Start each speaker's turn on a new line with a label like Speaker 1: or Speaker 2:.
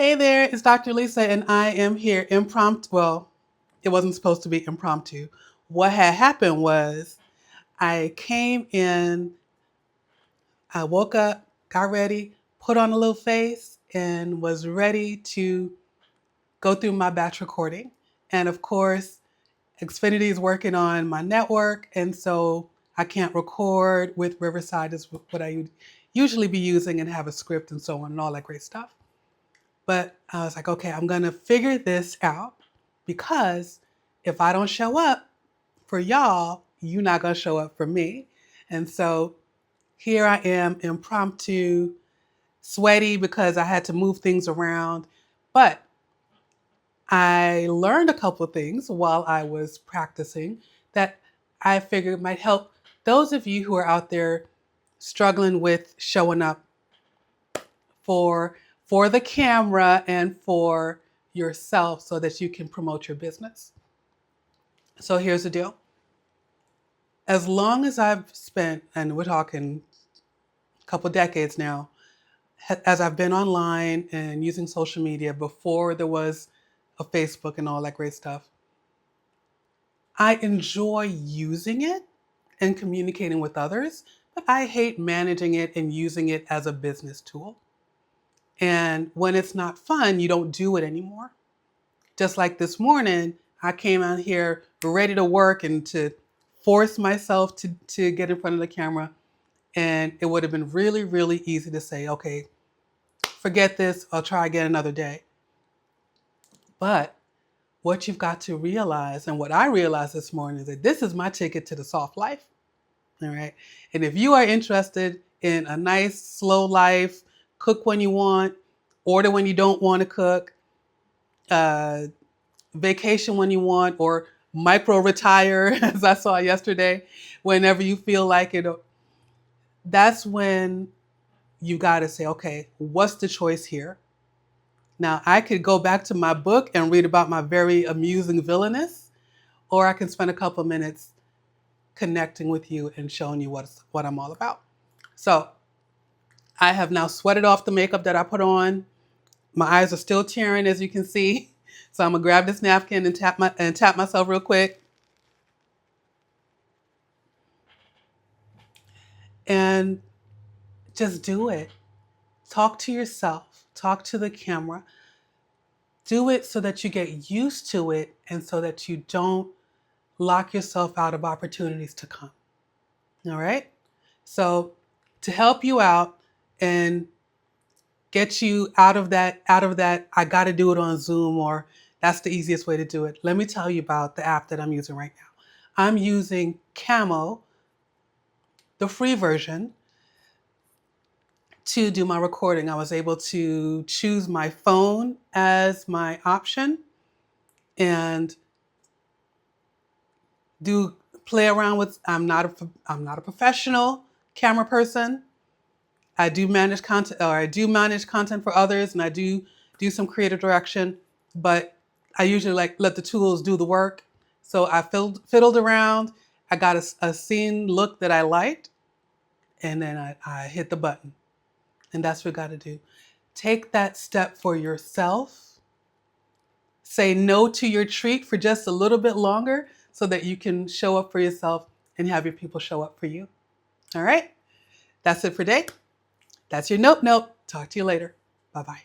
Speaker 1: Hey there, it's Dr. Lisa, and I am here impromptu. Well, it wasn't supposed to be impromptu. What had happened was I came in, I woke up, got ready, put on a little face, and was ready to go through my batch recording. And of course, Xfinity is working on my network, and so I can't record with Riverside, is what I would usually be using, and have a script and so on and all that great stuff. But I was like, okay, I'm going to figure this out because if I don't show up for y'all, you're not going to show up for me. And so here I am, impromptu, sweaty because I had to move things around. But I learned a couple of things while I was practicing that I figured might help those of you who are out there struggling with showing up for for the camera and for yourself so that you can promote your business. So here's the deal. As long as I've spent, and we're talking a couple decades now, as I've been online and using social media before there was a Facebook and all that great stuff, I enjoy using it and communicating with others, but I hate managing it and using it as a business tool. And when it's not fun, you don't do it anymore. Just like this morning, I came out here ready to work and to force myself to get in front of the camera. And it would have been really, really easy to say, okay, forget this, I'll try again another day. But what you've got to realize, and what I realized this morning, is that this is my ticket to the soft life. All right. And if you are interested in a nice, slow life, cook when you want, order when you don't want to cook, uh, vacation when you want, or micro retire, as I saw yesterday, whenever you feel like it, that's when you got to say, okay, what's the choice here? Now, I could go back to my book and read about my very amusing villainess, or I can spend a couple of minutes connecting with you and showing you what I'm all about. So I have now sweated off the makeup that I put on. My eyes are still tearing, as you can see. So I'm gonna grab this napkin and tap myself real quick. And just do it. Talk to yourself, talk to the camera. Do it so that you get used to it and so that you don't lock yourself out of opportunities to come. All right? So, to help you out and get you out of that I got to do it on Zoom, or that's the easiest way to do it. Let me tell you about the app that I'm using right now. I'm using Camo, the free version, to do my recording. I was able to choose my phone as my option and do play around with. I'm not a professional camera person. I do manage content, or I do manage content for others, and I do some creative direction, but I usually like let the tools do the work. So I fiddled around. I got a scene look that I liked, and then I hit the button. And that's what we got to do. Take that step for yourself. Say no to your treat for just a little bit longer so that you can show up for yourself and have your people show up for you. All right? That's it for today. That's your nope. Talk to you later. Bye-bye.